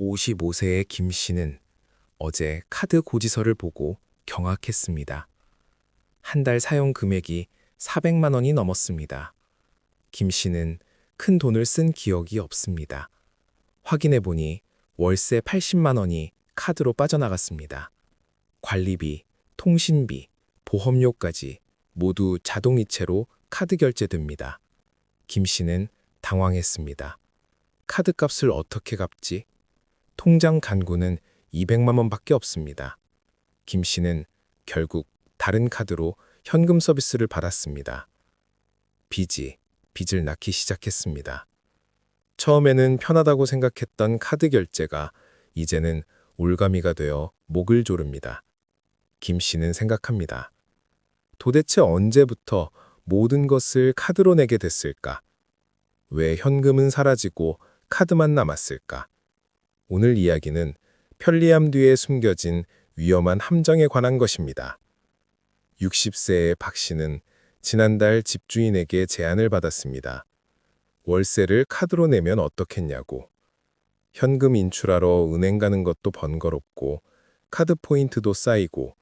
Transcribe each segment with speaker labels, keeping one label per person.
Speaker 1: 55세의 김 씨는 어제 카드 고지서를 보고 경악했습니다. 한 달 사용 금액이 400만 원이 넘었습니다. 김 씨는 큰 돈을 쓴 기억이 없습니다. 확인해 보니 월세 80만 원이 카드로 빠져나갔습니다. 관리비, 통신비, 보험료까지 모두 자동이체로 카드 결제됩니다. 김 씨는 당황했습니다. 카드 값을 어떻게 갚지? 통장 잔고는 200만 원밖에 없습니다. 김 씨는 결국 다른 카드로 현금 서비스를 받았습니다. 빚을 낳기 시작했습니다. 처음에는 편하다고 생각했던 카드 결제가 이제는 올가미가 되어 목을 조릅니다. 김 씨는 생각합니다. 도대체 언제부터 모든 것을 카드로 내게 됐을까? 왜 현금은 사라지고 카드만 남았을까? 오늘 이야기는 편리함 뒤에 숨겨진 위험한 함정에 관한 것입니다. 60세의 박 씨는 지난달 집주인에게 제안을 받았습니다. 월세를 카드로 내면 어떻겠냐고. 현금 인출하러 은행 가는 것도 번거롭고 카드 포인트도 쌓이고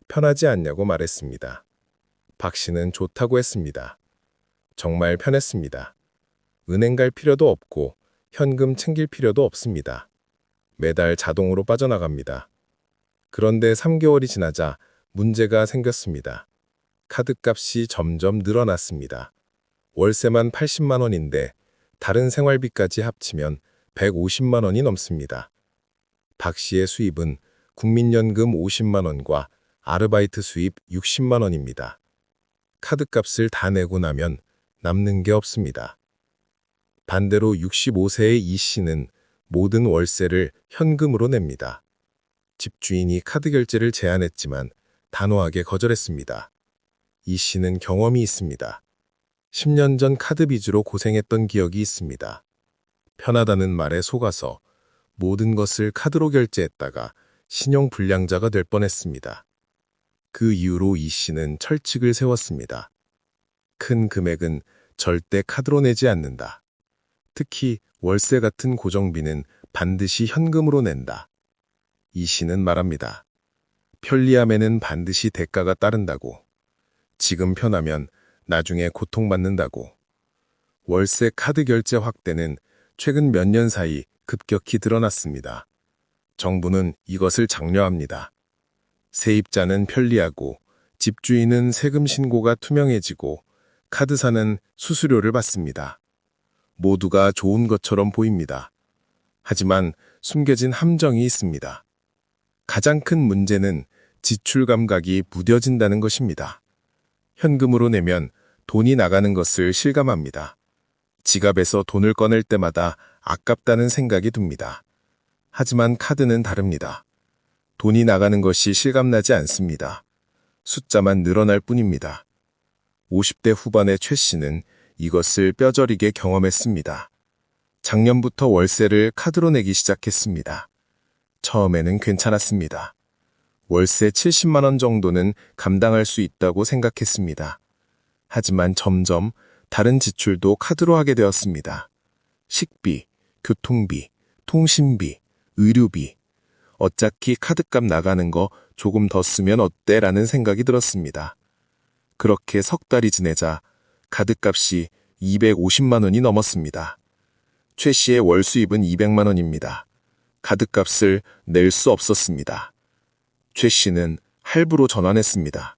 Speaker 1: 편하지 않냐고 말했습니다. 박 씨는 좋다고 했습니다. 정말 편했습니다. 은행 갈 필요도 없고 현금 챙길 필요도 없습니다. 매달 자동으로 빠져나갑니다. 그런데 3개월이 지나자 문제가 생겼습니다. 카드값이 점점 늘어났습니다. 월세만 80만 원인데 다른 생활비까지 합치면 150만 원이 넘습니다. 박 씨의 수입은 국민연금 50만 원과 아르바이트 수입 60만 원입니다. 카드값을 다 내고 나면 남는 게 없습니다. 반대로 65세의 이 씨는 모든 월세를 현금으로 냅니다. 집주인이 카드 결제를 제안했지만 단호하게 거절했습니다. 이 씨는 경험이 있습니다. 10년 전 카드 빚으로 고생했던 기억이 있습니다. 편하다는 말에 속아서 모든 것을 카드로 결제했다가 신용불량자가 될 뻔했습니다. 그 이후로 이 씨는 철칙을 세웠습니다. 큰 금액은 절대 카드로 내지 않는다. 특히 월세 같은 고정비는 반드시 현금으로 낸다. 이 씨는 말합니다. 편리함에는 반드시 대가가 따른다고. 지금 편하면 나중에 고통받는다고. 월세 카드 결제 확대는 최근 몇 년 사이 급격히 드러났습니다. 정부는 이것을 장려합니다. 세입자는 편리하고 집주인은 세금 신고가 투명해지고 카드사는 수수료를 받습니다. 모두가 좋은 것처럼 보입니다. 하지만 숨겨진 함정이 있습니다. 가장 큰 문제는 지출 감각이 무뎌진다는 것입니다. 현금으로 내면 돈이 나가는 것을 실감합니다. 지갑에서 돈을 꺼낼 때마다 아깝다는 생각이 듭니다. 하지만 카드는 다릅니다. 돈이 나가는 것이 실감나지 않습니다. 숫자만 늘어날 뿐입니다. 50대 후반의 최 씨는 이것을 뼈저리게 경험했습니다. 작년부터 월세를 카드로 내기 시작했습니다. 처음에는 괜찮았습니다. 월세 70만 원 정도는 감당할 수 있다고 생각했습니다. 하지만 점점 다른 지출도 카드로 하게 되었습니다. 식비, 교통비, 통신비, 의료비. 어차피 카드값 나가는 거 조금 더 쓰면 어때? 라는 생각이 들었습니다. 그렇게 석 달이 지내자 카드값이 250만 원이 넘었습니다. 최 씨의 월 수입은 200만 원입니다. 카드값을 낼 수 없었습니다. 최 씨는 할부로 전환했습니다.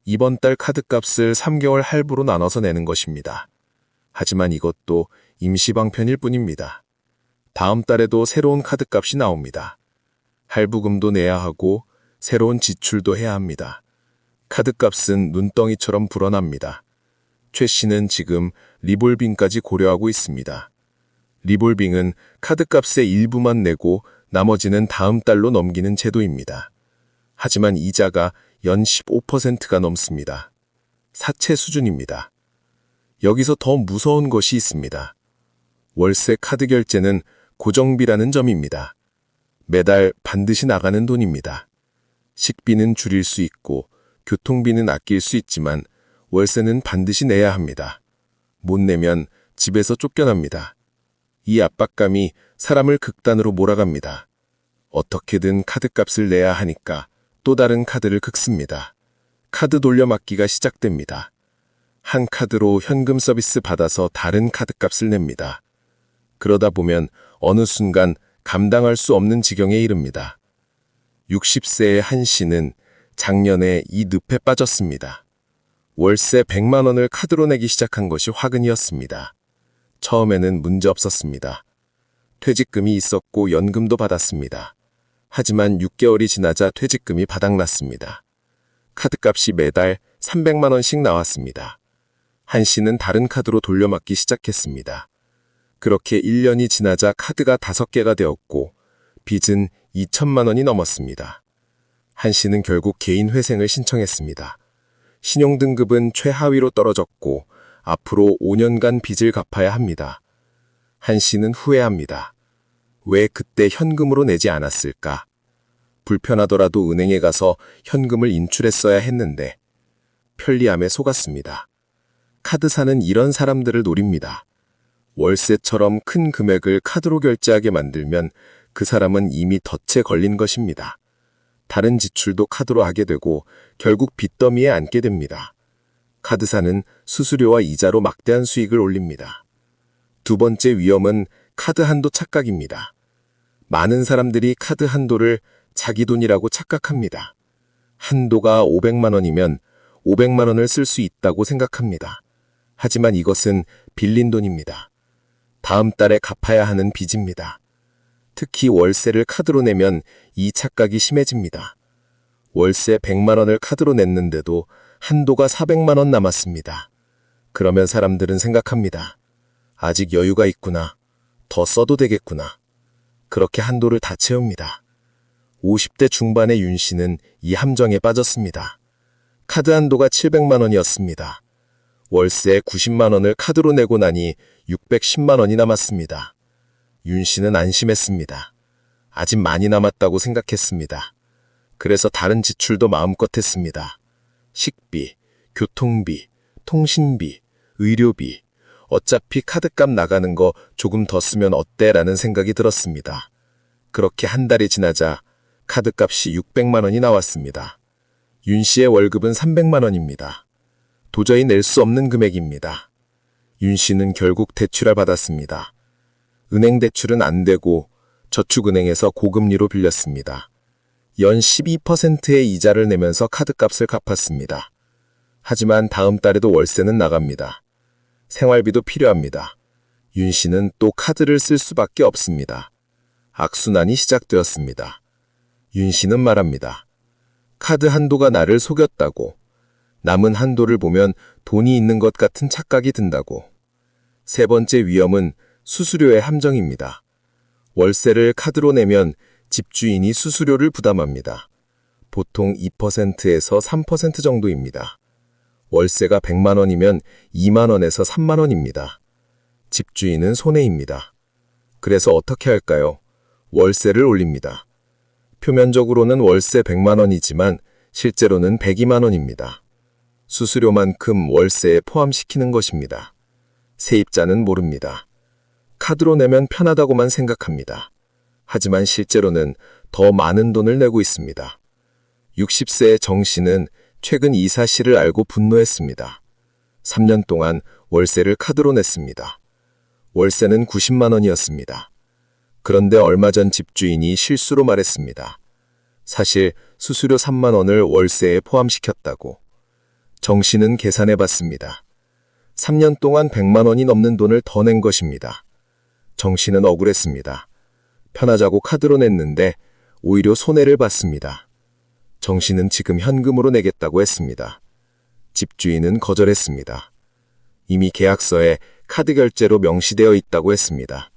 Speaker 1: 이번 달 카드값을 3개월 할부로 나눠서 내는 것입니다. 하지만 이것도 임시방편일 뿐입니다. 다음 달에도 새로운 카드값이 나옵니다. 할부금도 내야 하고 새로운 지출도 해야 합니다. 카드값은 눈덩이처럼 불어납니다. 최 씨는 지금 리볼빙까지 고려하고 있습니다. 리볼빙은 카드값의 일부만 내고 나머지는 다음 달로 넘기는 제도입니다. 하지만 이자가 연 15%가 넘습니다. 사채 수준입니다. 여기서 더 무서운 것이 있습니다. 월세 카드 결제는 고정비라는 점입니다. 매달 반드시 나가는 돈입니다. 식비는 줄일 수 있고 교통비는 아낄 수 있지만 월세는 반드시 내야 합니다. 못 내면 집에서 쫓겨납니다. 이 압박감이 사람을 극단으로 몰아갑니다. 어떻게든 카드값을 내야 하니까 또 다른 카드를 긁습니다. 카드 돌려막기가 시작됩니다. 한 카드로 현금 서비스 받아서 다른 카드값을 냅니다. 그러다 보면 어느 순간 감당할 수 없는 지경에 이릅니다. 60세의 한 씨는 작년에 이 늪에 빠졌습니다. 월세 100만 원을 카드로 내기 시작한 것이 화근이었습니다. 처음에는 문제 없었습니다. 퇴직금이 있었고 연금도 받았습니다. 하지만 6개월이 지나자 퇴직금이 바닥났습니다. 카드값이 매달 300만 원씩 나왔습니다. 한 씨는 다른 카드로 돌려막기 시작했습니다. 그렇게 1년이 지나자 카드가 5개가 되었고 빚은 2천만 원이 넘었습니다. 한 씨는 결국 개인 회생을 신청했습니다. 신용등급은 최하위로 떨어졌고 앞으로 5년간 빚을 갚아야 합니다. 한 씨는 후회합니다. 왜 그때 현금으로 내지 않았을까? 불편하더라도 은행에 가서 현금을 인출했어야 했는데 편리함에 속았습니다. 카드사는 이런 사람들을 노립니다. 월세처럼 큰 금액을 카드로 결제하게 만들면 그 사람은 이미 덫에 걸린 것입니다. 다른 지출도 카드로 하게 되고 결국 빚더미에 앉게 됩니다. 카드사는 수수료와 이자로 막대한 수익을 올립니다. 두 번째 위험은 카드 한도 착각입니다. 많은 사람들이 카드 한도를 자기 돈이라고 착각합니다. 한도가 500만 원이면 500만 원을 쓸 수 있다고 생각합니다. 하지만 이것은 빌린 돈입니다. 다음 달에 갚아야 하는 빚입니다. 특히 월세를 카드로 내면 이 착각이 심해집니다. 월세 100만 원을 카드로 냈는데도 한도가 400만 원 남았습니다. 그러면 사람들은 생각합니다. 아직 여유가 있구나. 더 써도 되겠구나. 그렇게 한도를 다 채웁니다. 50대 중반의 윤 씨는 이 함정에 빠졌습니다. 카드 한도가 700만 원이었습니다. 월세 90만 원을 카드로 내고 나니 610만 원이 남았습니다. 윤 씨는 안심했습니다. 아직 많이 남았다고 생각했습니다. 그래서 다른 지출도 마음껏 했습니다. 식비, 교통비, 통신비, 의료비, 어차피 카드값 나가는 거 조금 더 쓰면 어때? 라는 생각이 들었습니다. 그렇게 한 달이 지나자 카드값이 600만 원이 나왔습니다. 윤 씨의 월급은 300만 원입니다. 도저히 낼 수 없는 금액입니다. 윤 씨는 결국 대출을 받았습니다. 은행 대출은 안 되고 저축은행에서 고금리로 빌렸습니다. 연 12%의 이자를 내면서 카드값을 갚았습니다. 하지만 다음 달에도 월세는 나갑니다. 생활비도 필요합니다. 윤 씨는 또 카드를 쓸 수밖에 없습니다. 악순환이 시작되었습니다. 윤 씨는 말합니다. 카드 한도가 나를 속였다고. 남은 한도를 보면 돈이 있는 것 같은 착각이 든다고. 세 번째 위험은 수수료의 함정입니다. 월세를 카드로 내면 집주인이 수수료를 부담합니다. 보통 2%에서 3% 정도입니다. 월세가 100만 원이면 2만 원에서 3만 원입니다. 집주인은 손해입니다. 그래서 어떻게 할까요? 월세를 올립니다. 표면적으로는 월세 100만 원이지만 실제로는 102만 원입니다. 수수료만큼 월세에 포함시키는 것입니다. 세입자는 모릅니다. 카드로 내면 편하다고만 생각합니다. 하지만 실제로는 더 많은 돈을 내고 있습니다. 60세의 정 씨는 최근 이 사실을 알고 분노했습니다. 3년 동안 월세를 카드로 냈습니다. 월세는 90만 원이었습니다. 그런데 얼마 전 집주인이 실수로 말했습니다. 사실 수수료 3만 원을 월세에 포함시켰다고. 정 씨는 계산해 봤습니다. 3년 동안 100만 원이 넘는 돈을 더 낸 것입니다. 정 씨는 억울했습니다. 편하자고 카드로 냈는데 오히려 손해를 봤습니다. 정 씨는 지금 현금으로 내겠다고 했습니다. 집주인은 거절했습니다. 이미 계약서에 카드 결제로 명시되어 있다고 했습니다.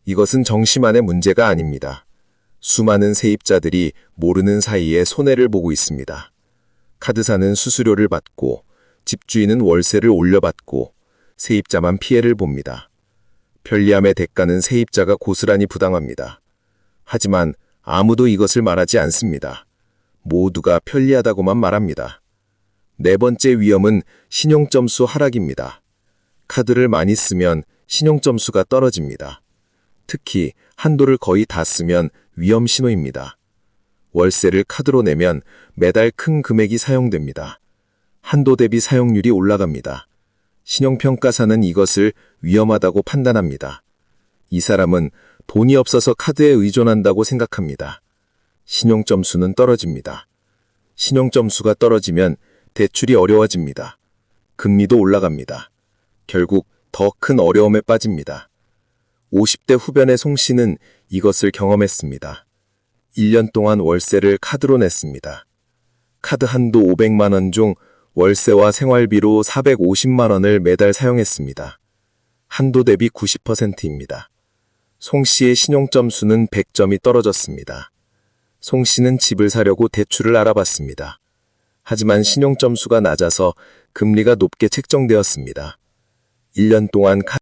Speaker 1: 이것은 정 씨만의 문제가 아닙니다. 수많은 세입자들이 모르는 사이에 손해를 보고 있습니다. 카드사는 수수료를 받고 집주인은 월세를 올려받고 세입자만 피해를 봅니다. 편리함의 대가는 세입자가 고스란히 부당합니다. 하지만 아무도 이것을 말하지 않습니다. 모두가 편리하다고만 말합니다. 네 번째 위험은 신용점수 하락입니다. 카드를 많이 쓰면 신용점수가 떨어집니다. 특히 한도를 거의 다 쓰면 위험 신호입니다. 월세를 카드로 내면 매달 큰 금액이 사용됩니다. 한도 대비 사용률이 올라갑니다. 신용평가사는 이것을 위험하다고 판단합니다. 이 사람은 돈이 없어서 카드에 의존한다고 생각합니다. 신용점수는 떨어집니다. 신용점수가 떨어지면 대출이 어려워집니다. 금리도 올라갑니다. 결국 더 큰 어려움에 빠집니다. 50대 후반의 송 씨는 이것을 경험했습니다. 1년 동안 월세를 카드로 냈습니다. 카드 한도 500만 원 중 월세와 생활비로 450만 원을 매달 사용했습니다. 한도 대비 90%입니다. 송 씨의 신용점수는 100점이 떨어졌습니다. 송 씨는 집을 사려고 대출을 알아봤습니다. 하지만 신용점수가 낮아서 금리가 높게 책정되었습니다. 1년 동안